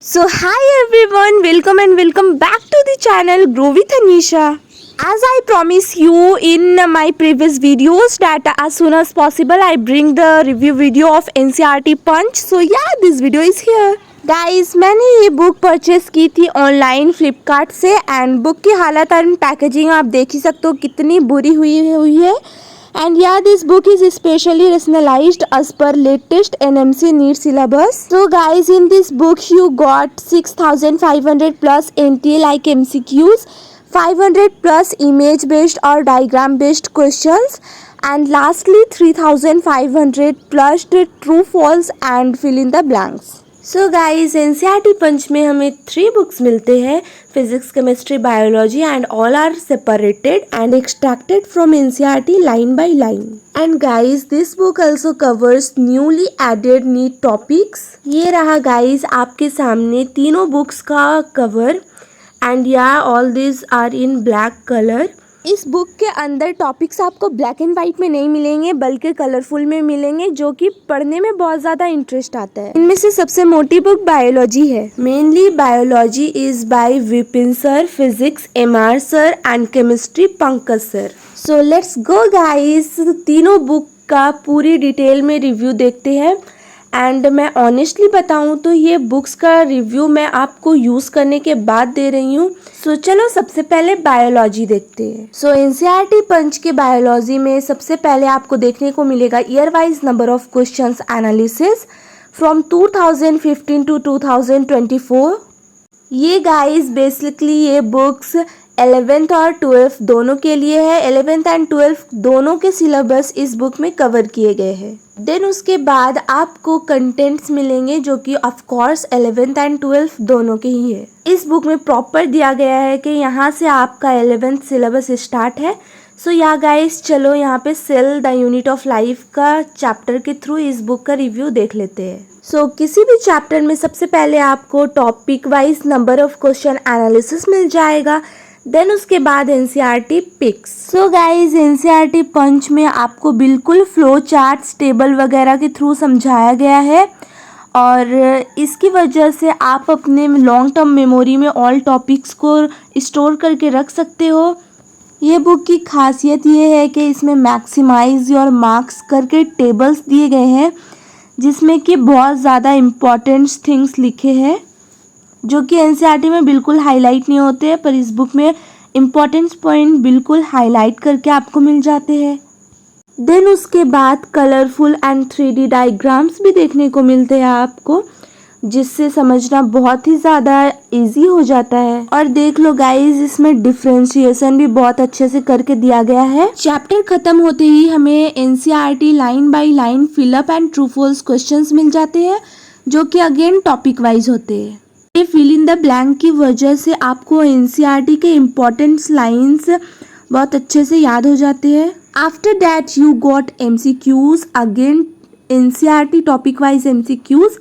So hi everyone, welcome and welcome back to the channel Grow with Anisha. As I promised you in my previous videos that as soon as possible I bring the review video of NCERT Punch. So yeah, this video is here. Guys मैंने ये book purchase की थी online Flipkart से and book की हालत and packaging आप देख ही सकते हो कितनी बुरी हुई है. And yeah, this book is specially rationalized as per latest NMC NEET syllabus. So guys, in this book you got 6500 plus NTA like MCQs, 500 plus image based or diagram based questions, and lastly 3500 plus true false and fill in the blanks. So guys NCERT punch में हमें 3 books मिलते हैं. Physics, chemistry, biology and all are separated and extracted from NCERT line by line. And guys this book also covers newly added NEET topics. ये रहा guys आपके सामने तीनों books का कवर एंड या all this are in black colour. इस book के अंदर टॉपिक्स आपको ब्लैक एंड वाइट में नहीं मिलेंगे बल्कि कलरफुल में मिलेंगे, जो कि पढ़ने में बहुत ज़्यादा इंटरेस्ट आता है. इनमें से सबसे मोटी बुक बायोलॉजी है. Mainly biology is by Vipin sir, physics MR sir and chemistry Pankaj sir. So let's go guys, तीनों बुक का पूरी डिटेल में रिव्यू देखते हैं. एंड मैं ऑनेस्टली बताऊं तो ये बुक्स का रिव्यू मैं आपको यूज़ करने के बाद दे रही हूँ. सो चलो सबसे पहले बायोलॉजी देखते हैं. सो एनसीईआरटी पंच के बायोलॉजी में सबसे पहले आपको देखने को मिलेगा year wise number of questions analysis from 2015 to 2024. ये गाइस बेसिकली ये बुक्स 11th और 12th दोनों के लिए है. 11th एंड 12th दोनों के सिलेबस इस बुक में कवर किए गए हैं. देन उसके बाद आपको कंटेंट्स मिलेंगे जो कि of course 11th and 12th दोनों के ही है. इस बुक में प्रॉपर दिया गया है कि यहाँ से आपका 11th सिलेबस स्टार्ट है. सो या गाइस चलो यहाँ पे cell the unit of life का चैप्टर के थ्रू इस बुक का रिव्यू देख लेते हैं. सो किसी भी चैप्टर में सबसे पहले आपको topic wise number of question analysis मिल जाएगा. देन उसके बाद NCERT picks. So guys NCERT punch में आपको बिल्कुल फ्लो चार्ट्स टेबल वगैरह के थ्रू समझाया गया है और इसकी वजह से आप अपने लॉन्ग टर्म मेमोरी में ऑल टॉपिक्स को स्टोर करके रख सकते हो. ये बुक की खासियत ये है कि इसमें मैक्सिमाइज योर मार्क्स करके टेबल्स दिए गए हैं जिसमें कि बहुत ज़्यादा इम्पॉर्टेंट थिंग्स लिखे हैं जो कि एनसीईआरटी में बिल्कुल हाईलाइट नहीं होते हैं, पर इस बुक में इम्पॉर्टेंस पॉइंट बिल्कुल हाईलाइट करके आपको मिल जाते हैं. देन उसके बाद कलरफुल एंड 3D डायग्राम्स भी देखने को मिलते हैं आपको, जिससे समझना बहुत ही ज़्यादा इजी हो जाता है. और देख लो गाइज इसमें डिफ्रेंशिएशन भी बहुत अच्छे से करके दिया गया है. चैप्टर खत्म होते ही हमें NCERT line by line fill up and true false questions मिल जाते हैं जो कि अगेन टॉपिक वाइज होते हैं. ये फिल इन द ब्लैंक की वजह से आपको एनसीईआरटी के इम्पोर्टेंट लाइंस बहुत अच्छे से याद हो जाते हैं. After that you got MCQs, again NCERT topic wise MCQs.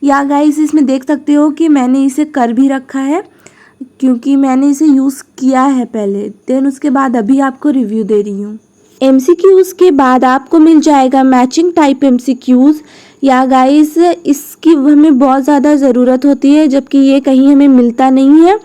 या गाइस इसमें देख सकते हो कि मैंने इसे कर भी रखा है क्योंकि मैंने इसे यूज़ किया है पहले. देन उसके बाद अभी आपको रिव्यू दे रही हूँ. MCQs के बाद आपको मिल जाएगा मैचिंग टाइप MCQs. या गाइस इसकी हमें बहुत ज़्यादा ज़रूरत होती है जबकि ये कहीं हमें मिलता नहीं है.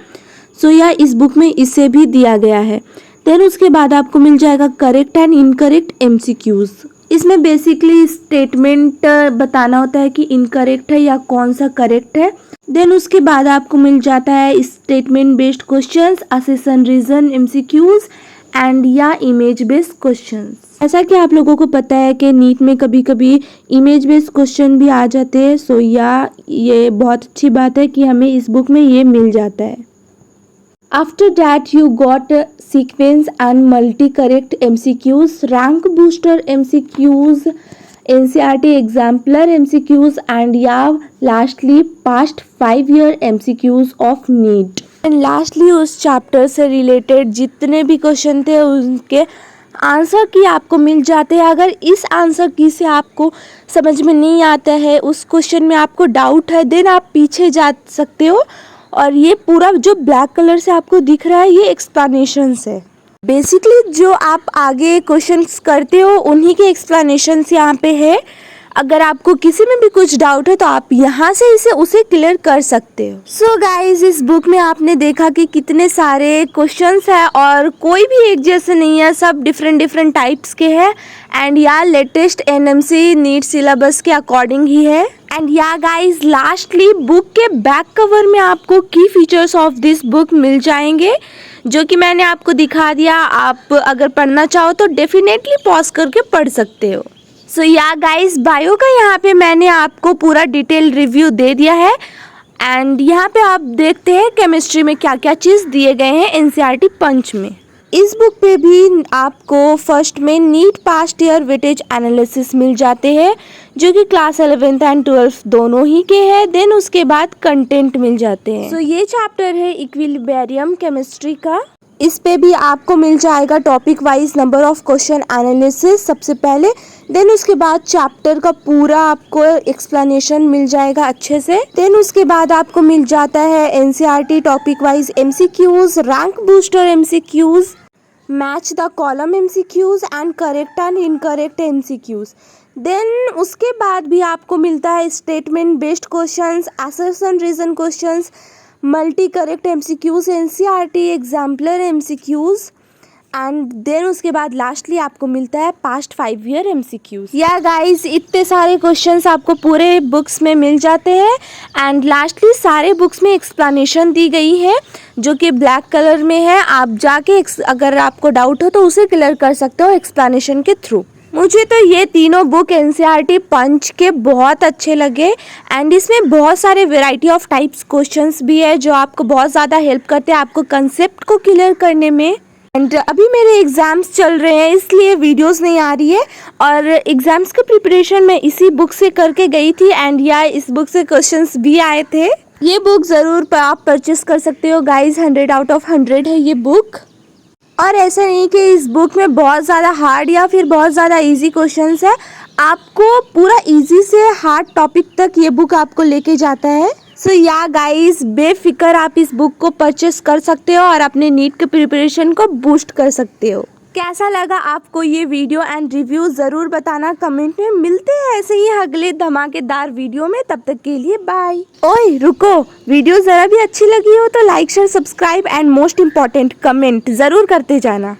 सो या इस बुक में इसे भी दिया गया है. देन उसके बाद आपको मिल जाएगा करेक्ट एंड इनकरेक्ट MCQs. इसमें बेसिकली स्टेटमेंट बताना होता है कि इनकरेक्ट है या कौन सा करेक्ट है. देन उसके बाद आपको मिल जाता है statement based questions, assertion reason MCQs and या इमेज बेस्ड क्वेश्चंस. ऐसा कि आप लोगों को पता है कि नीट में कभी कभी इमेज बेस्ड क्वेश्चन भी आ जाते हैं. सो या ये बहुत अच्छी बात है कि हमें इस बुक में ये मिल जाता है. After that you got sequence and multi correct MCQs, rank booster MCQs, NCERT exemplar MCQs and या lastly past 5 year MCQs of NEET. And lastly उस चैप्टर से रिलेटेड जितने भी क्वेश्चन थे उनके आंसर की आपको मिल जाते हैं. अगर इस आंसर की से आपको समझ में नहीं आता है, उस क्वेश्चन में आपको डाउट है, देन आप पीछे जा सकते हो. और ये पूरा जो ब्लैक कलर से आपको दिख रहा है ये एक्सप्लेनेशंस है. बेसिकली जो आप आगे क्वेश्चंस करते हो उन्हीं के एक्सप्लेनेशंस यहाँ पे है. अगर आपको किसी में भी कुछ डाउट है तो आप यहाँ से उसे क्लियर कर सकते हो। सो गाइज, इस बुक में आपने देखा कि कितने सारे क्वेश्चंस है और कोई भी एक जैसे नहीं है, सब डिफरेंट टाइप्स के हैं। एंड या लेटेस्ट एनएमसी नीट सिलेबस के अकॉर्डिंग ही है। And yeah guys, lastly book के बैक कवर में आपको की फीचर्स ऑफ दिस बुक मिल जाएंगे, जो कि मैंने आपको दिखा दिया। आप अगर पढ़ना चाहो तो डेफिनेटली पॉज करके पढ़ सकते हो। सो या गाइज, बायो का यहाँ पे मैंने आपको पूरा डिटेल रिव्यू दे दिया है। एंड यहाँ पे आप देखते हैं केमिस्ट्री में क्या क्या चीज़ दिए गए हैं एनसीईआरटी पंच में। इस बुक पे भी आपको फर्स्ट में NEET past year weightage analysis मिल जाते हैं, जो कि क्लास 11th एंड 12th दोनों ही के हैं। देन उसके बाद कंटेंट मिल जाते हैं। सो ये चैप्टर है इक्विलिब्रियम केमिस्ट्री का। इस पे भी आपको मिल जाएगा topic wise number of question analysis सबसे पहले। देन उसके बाद चैप्टर का पूरा आपको एक्सप्लेनेशन मिल जाएगा अच्छे से। देन उसके बाद आपको मिल जाता है NCERT topic wise MCQs, rank booster MCQs, match the column MCQs and correct and incorrect MCQs. Then उसके बाद भी आपको मिलता है statement based questions, assertion reason questions, multi correct MCQs, NCERT exemplar MCQs. And then उसके बाद lastly आपको मिलता है पास्ट 5 ईयर एमसीक्यूज। या गाइस, इतने सारे क्वेश्चंस आपको पूरे बुक्स में मिल जाते हैं। एंड लास्टली सारे बुक्स में एक्सप्लेनेशन दी गई है, जो कि ब्लैक कलर में है। आप जाके अगर आपको डाउट हो तो उसे क्लियर कर सकते हो एक्सप्लेनेशन के थ्रू। मुझे तो ये तीनों बुक एनसीईआरटी पंच के बहुत अच्छे लगे। एंड इसमें बहुत सारे वैरायटी ऑफ टाइप्स क्वेश्चंस भी है, जो आपको बहुत ज़्यादा हेल्प करते हैं आपको कंसेप्ट को क्लियर करने में। एंड अभी मेरे एग्ज़ाम्स चल रहे हैं, इसलिए वीडियोस नहीं आ रही है। और एग्ज़ाम्स का प्रिपरेशन मैं इसी बुक से करके गई थी। एंड या इस बुक से क्वेश्चंस भी आए थे। ये बुक ज़रूर आप परचेस कर सकते हो गाइज, 100 आउट ऑफ 100 है ये बुक। और ऐसा नहीं कि इस बुक में बहुत ज़्यादा हार्ड या फिर बहुत ज़्यादा इजी क्वेश्चंस है। आपको पूरा इजी से हार्ड टॉपिक तक ये बुक आपको लेके जाता है। सो या गाइस, बेफिक्र आप इस बुक को परचेस कर सकते हो और अपने नीट के प्रिपरेशन को बूस्ट कर सकते हो। कैसा लगा आपको ये वीडियो एंड रिव्यू ज़रूर बताना कमेंट में। मिलते हैं ऐसे ही अगले धमाकेदार वीडियो में, तब तक के लिए बाय। ओए रुको, वीडियो ज़रा भी अच्छी लगी हो तो like share subscribe and most important comment ज़रूर करते जाना।